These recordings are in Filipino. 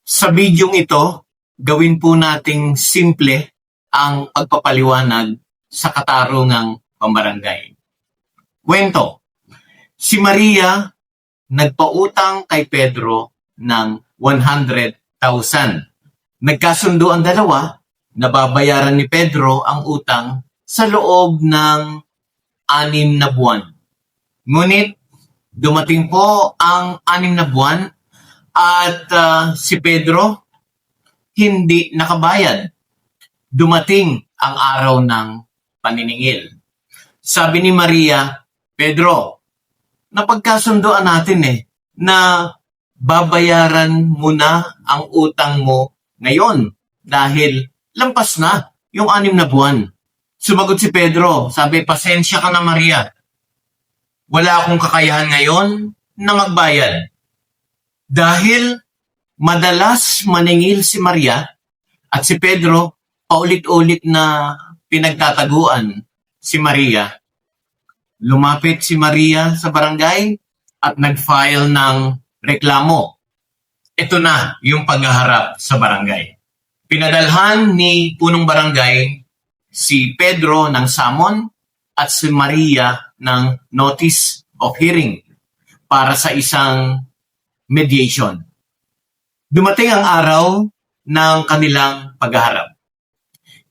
Sa bidyong ito, gawin po nating simple ang pagpapaliwanag sa katarungang pambarangay. Kwento, si Maria nagpautang kay Pedro ng 100,000. Nagkasundo ang dalawa na babayaran ni Pedro ang utang sa loob ng 6 na buwan. Ngunit dumating po ang 6 na buwan at si Pedro hindi nakabayad. Dumating ang araw ng paniningil. Sabi ni Maria, Pedro, napagkasundoan natin na babayaran mo na ang utang mo ngayon dahil lampas na yung 6 na buwan. Sumagot si Pedro, sabi, pasensya ka na Maria. Wala akong kakayahan ngayon na magbayad. Dahil madalas maningil si Maria at si Pedro paulit-ulit na pinagtataguan si Maria. Lumapit si Maria sa barangay at nag-file ng reklamo. Ito na yung paghaharap sa barangay. Pinadalhan ni punong barangay si Pedro ng samon at si Maria ng notice of hearing para sa isang mediation. Dumating ang araw ng kanilang paghaharap.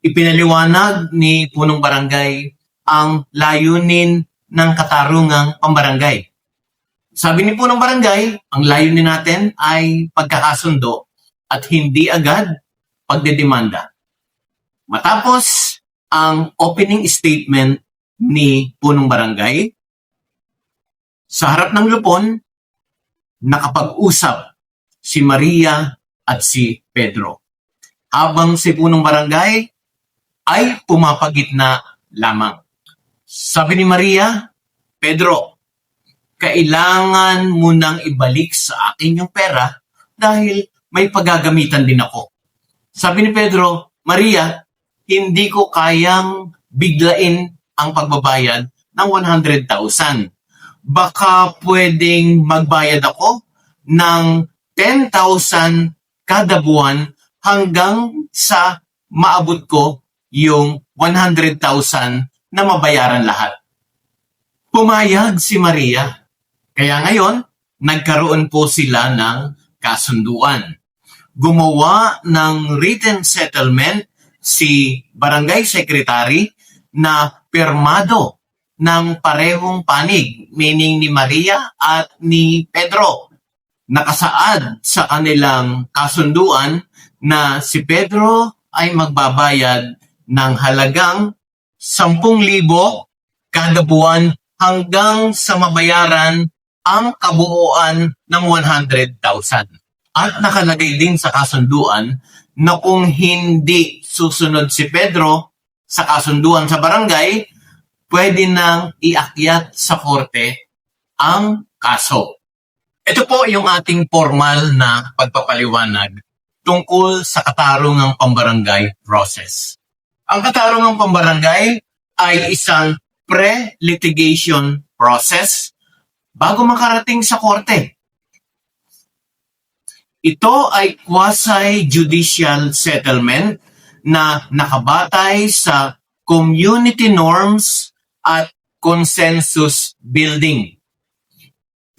Ipinaliwanag ni punong barangay ang layunin ng katarungang pambarangay. Sabi ni punong barangay, ang layunin natin ay pagkakasundo at hindi agad pagdedemanda. Matapos ang opening statement ni punong barangay, sa harap ng lupon, nakapag-usap si Maria at si Pedro. Habang si punong barangay ay pumapagitna lamang. Sabi ni Maria, Pedro, kailangan mo nang ibalik sa akin yung pera dahil may paggagamitan din ako. Sabi ni Pedro, Maria, hindi ko kayang biglain ang pagbabayad ng 100,000. Baka pwedeng magbayad ako ng 10,000 kada buwan hanggang sa maabot ko yung 100,000 na mabayaran lahat. Pumayag si Maria. Kaya ngayon, nagkaroon po sila ng kasunduan. Gumawa ng written settlement si barangay secretary na pirmado ng parehong panig, meaning ni Maria at ni Pedro. Nakasaad sa kanilang kasunduan na si Pedro ay magbabayad ng halagang 10,000 kada buwan hanggang sa mabayaran ang kabuuan ng 100,000. At nakalagay din sa kasunduan na kung hindi susunod si Pedro sa kasunduan sa barangay, pwede nang iakyat sa korte ang kaso. Ito po yung ating formal na pagpapaliwanag tungkol sa katarungang pambarangay process. Ang katarungang pambarangay ay isang pre-litigation process bago makarating sa korte. Ito ay quasi-judicial settlement na nakabatay sa community norms at consensus building.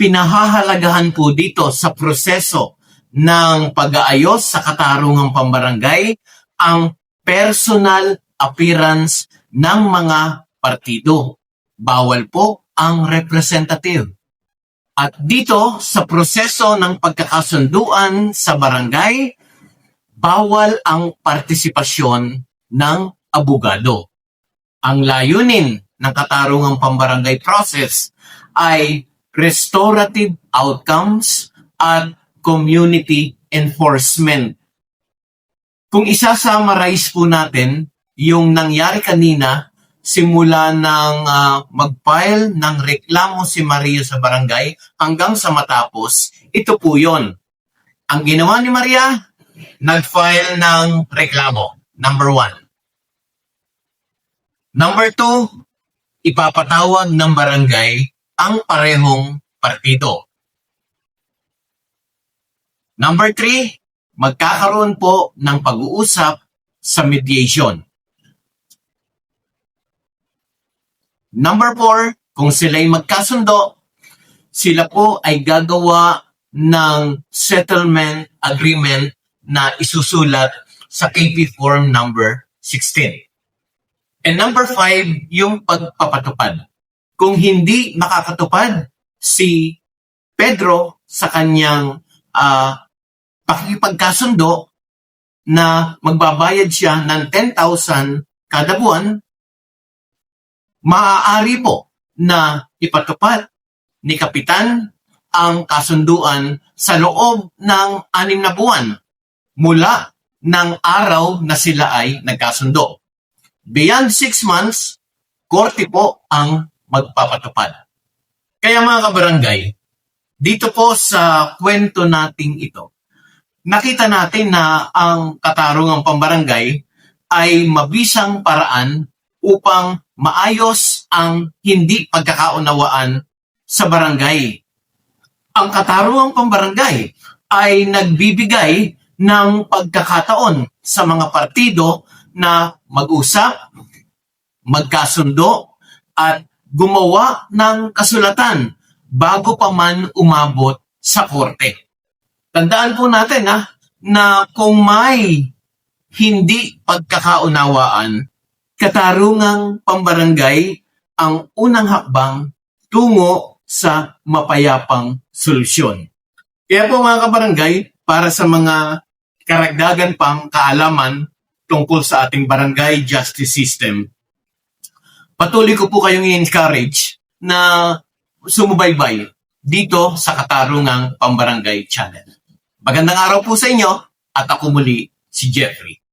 Pinahahalagahan po dito sa proseso ng pag-aayos sa katarungang pambarangay ang personal appearance ng mga partido. Bawal po ang representative. At dito sa proseso ng pagkakasunduan sa barangay, bawal ang partisipasyon ng abogado. Ang layunin ng katarungang pambarangay process ay restorative outcomes at community enforcement. Kung isa-summarize po natin yung nangyari kanina, simula ng mag-file ng reklamo si Maria sa barangay hanggang sa matapos, ito po yon. Ang ginawa ni Maria, nag-file ng reklamo, number 1. Number 2, ipapatawag ng barangay ang parehong partido. Number 3, magkakaroon po ng pag-uusap sa mediation. Number 4, kung sila'y magkasundo, sila po ay gagawa ng settlement agreement na isusulat sa KP Form number 16. And number 5, yung pagpapatupad. Kung hindi makakatupad si Pedro sa kanyang pakikipagkasundo na magbabayad siya ng 10,000 kada buwan, maaari po na ipatupad ni Kapitan ang kasunduan sa loob ng 6 na buwan mula ng araw na sila ay nagkasundo. Beyond 6 months, korte po ang magpapatupad. Kaya mga kabarangay, dito po sa kwento nating ito, nakita natin na ang katarungang pambarangay ay mabisang paraan upang maayos ang hindi pagkakaunawaan sa barangay. Ang katarungang pambarangay ay nagbibigay ng pagkakataon sa mga partido na mag-usap, magkasundo, at gumawa ng kasulatan bago pa man umabot sa korte. Tandaan po natin na kung may hindi pagkakaunawaan, katarungang pambarangay ang unang hakbang tungo sa mapayapang solusyon. Kaya po mga kabarangay, para sa mga karagdagan pang kaalaman tungkol sa ating barangay justice system, patuloy ko po kayong i-encourage na sumubaybay dito sa Katarungang Pambarangay Channel. Magandang araw po sa inyo at ako muli si Jeffrey.